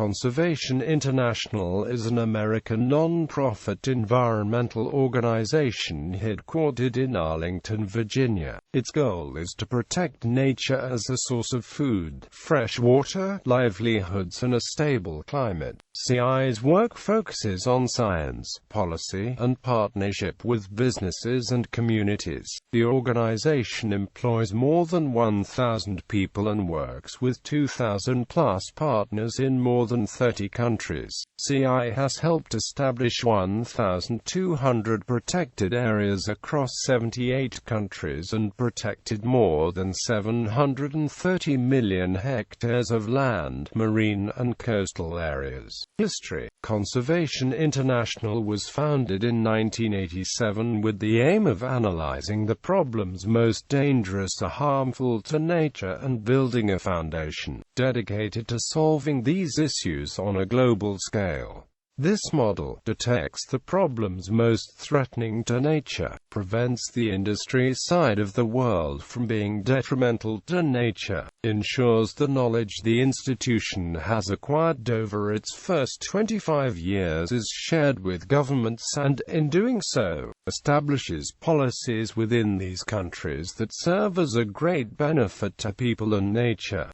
Conservation International is an American non-profit environmental organization headquartered in Arlington, Virginia. Its goal is to protect nature as a source of food, fresh water, livelihoods and a stable climate. CI's work focuses on science, policy, and partnership with businesses and communities. The organization employs more than 1,000 people and works with 2,000-plus partners in more than 30 countries. CI has helped establish 1,200 protected areas across 78 countries and protected more than 730 million hectares of land, marine and coastal areas. History. Conservation International was founded in 1987 with the aim of analyzing the problems most dangerous or harmful to nature and building a foundation dedicated to solving these issues on a global scale. This model detects the problems most threatening to nature, prevents the industry side of the world from being detrimental to nature, ensures the knowledge the institution has acquired over its first 25 years is shared with governments and, in doing so, establishes policies within these countries that serve as a great benefit to people and nature.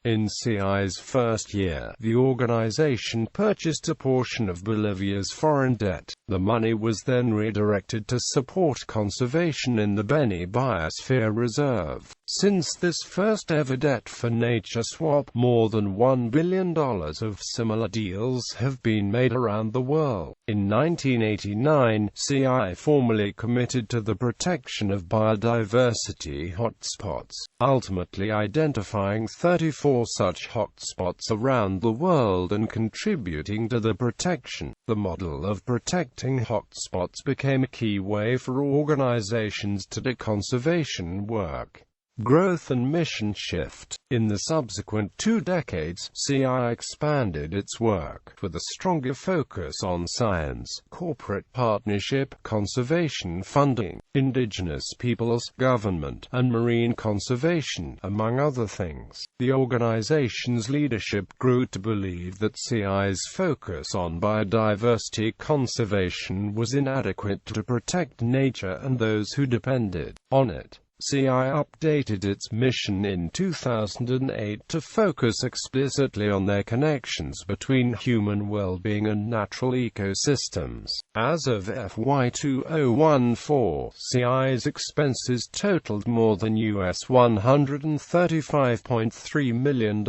In CI's first year, the organization purchased a portion of Bolivia's foreign debt. The money was then redirected to support conservation in the Beni Biosphere Reserve. Since this first-ever debt for nature swap, more than $1 billion of similar deals have been made around the world. In 1989, CI formally committed to the protection of biodiversity hotspots, ultimately identifying 34 such hotspots around the world and contributing to the protection. The model of protecting hotspots became a key way for organizations to do conservation work. Growth and mission shift. In the subsequent 2 decades, CI expanded its work, with a stronger focus on science, corporate partnership, conservation funding, indigenous peoples, government, and marine conservation, among other things. The organization's leadership grew to believe that CI's focus on biodiversity conservation was inadequate to protect nature and those who depended on it. CI updated its mission in 2008 to focus explicitly on their connections between human well-being and natural ecosystems. As of FY 2014, CI's expenses totaled more than $135.3 million.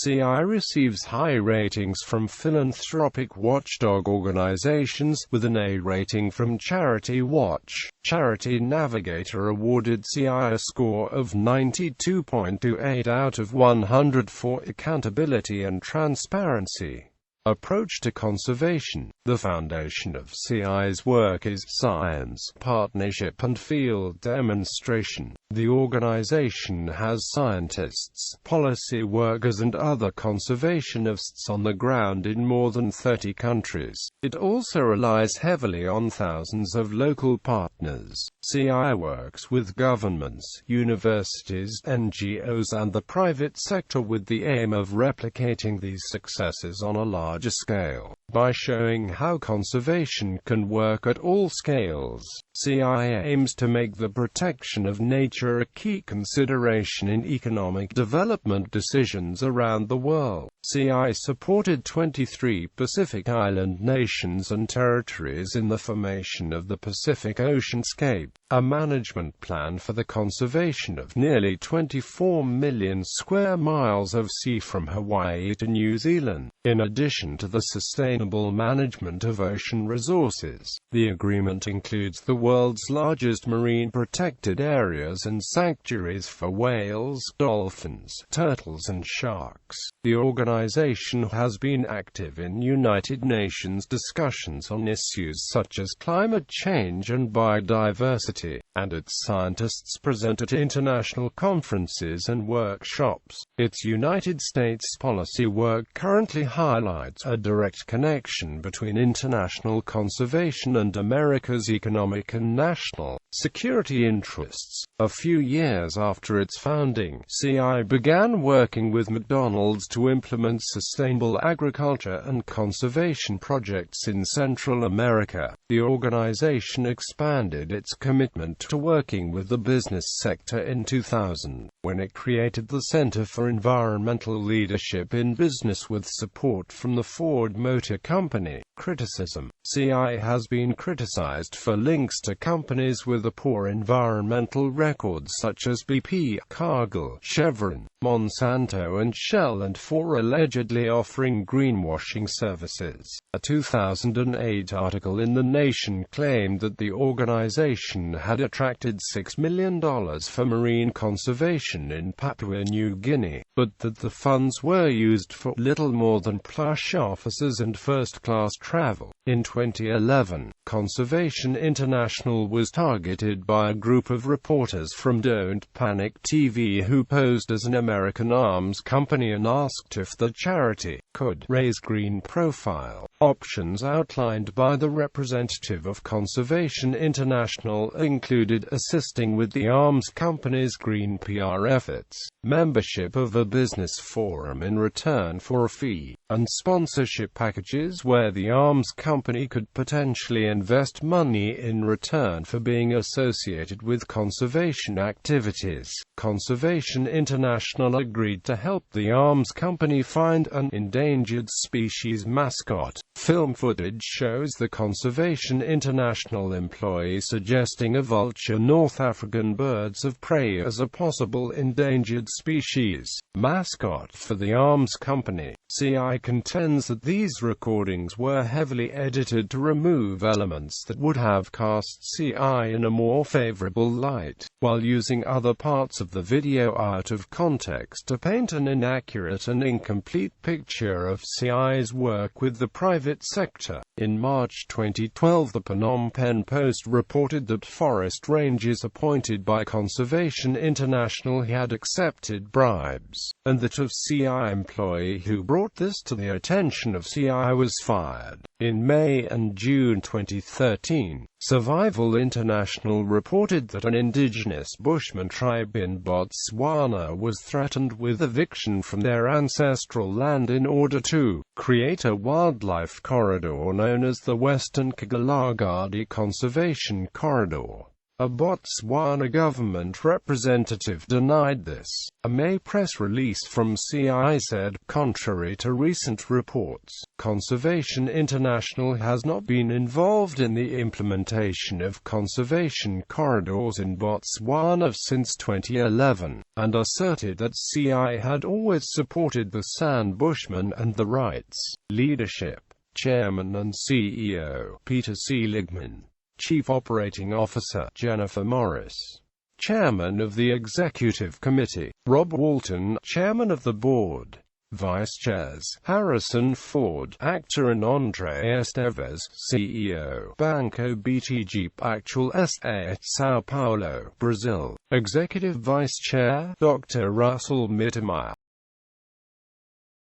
CI receives high ratings from philanthropic watchdog organizations, with an A rating from Charity Watch. Charity Navigator awarded CI a score of 92.28 out of 100 for accountability and transparency. Approach to conservation. The foundation of CI's work is science, partnership and field demonstration. The organization has scientists, policy workers and other conservationists on the ground in more than 30 countries. It also relies heavily on thousands of local partners. CI works with governments, universities, NGOs and the private sector with the aim of replicating these successes on a larger scale. By showing how conservation can work at all scales, CI aims to make the protection of nature a key consideration in economic development decisions around the world. CI supported 23 Pacific Island nations and territories in the formation of the Pacific Oceanscape, a management plan for the conservation of nearly 24 million square miles of sea from Hawaii to New Zealand. In addition to the sustainable management of ocean resources, the agreement includes the world's largest marine protected areas and sanctuaries for whales, dolphins, turtles and sharks. The organization has been active in United Nations discussions on issues such as climate change and biodiversity, and its scientists present at international conferences and workshops. Its United States policy work currently highlights a direct connection between international conservation and America's economic American national security interests. A few years after its founding, CI began working with McDonald's to implement sustainable agriculture and conservation projects in Central America. The organization expanded its commitment to working with the business sector in 2000, when it created the Center for Environmental Leadership in Business with support from the Ford Motor Company. Criticism. CI has been criticized for links to companies with a poor environmental record such as BP, Cargill, Chevron, Monsanto and Shell, and for allegedly offering greenwashing services. A 2008 article in The Nation claimed that the organization had attracted $6 million for marine conservation in Papua New Guinea, but that the funds were used for little more than plush offices and first-class travel. In 2011, Conservation International was targeted by a group of reporters from Don't Panic TV who posed as an American arms company and asked if the charity could raise green profile. Options outlined by the representative of Conservation International included assisting with the arms company's green PR efforts, membership of a business forum in return for a fee, and sponsorship packages where the arms company could potentially invest money in return for being associated with conservation activities. Conservation International agreed to help the arms company find an endangered species mascot. Film footage shows the Conservation International employee suggesting a vulture, North African birds of prey, as a possible endangered species mascot for the arms company. CI contends that these recordings were heavily edited to remove elements that would have cast CI in a more favorable light, while using other parts of the video out of context to paint an inaccurate and incomplete picture of CI's work with the private sector. In March 2012, the Phnom Penh Post reported that forest rangers appointed by Conservation International had accepted bribes, and that a CI employee who brought this to the attention of CI was fired. In May and June 2013, Survival International reported that an indigenous Bushman tribe in Botswana was threatened with eviction from their ancestral land in order to create a wildlife corridor known as the Western Kagalagadi Conservation Corridor. A Botswana government representative denied this. A May press release from CI said, contrary to recent reports, Conservation International has not been involved in the implementation of conservation corridors in Botswana since 2011, and asserted that CI had always supported the San Bushmen and the rights. Leadership. Chairman and CEO, Peter Seligman. Chief Operating Officer, Jennifer Morris. Chairman of the Executive Committee, Rob Walton. Chairman of the Board. Vice Chairs, Harrison Ford, actor, and Andre Esteves, CEO, Banco BTG Pactual S.A., Sao Paulo, Brazil. Executive Vice Chair, Dr. Russell Mittermeier.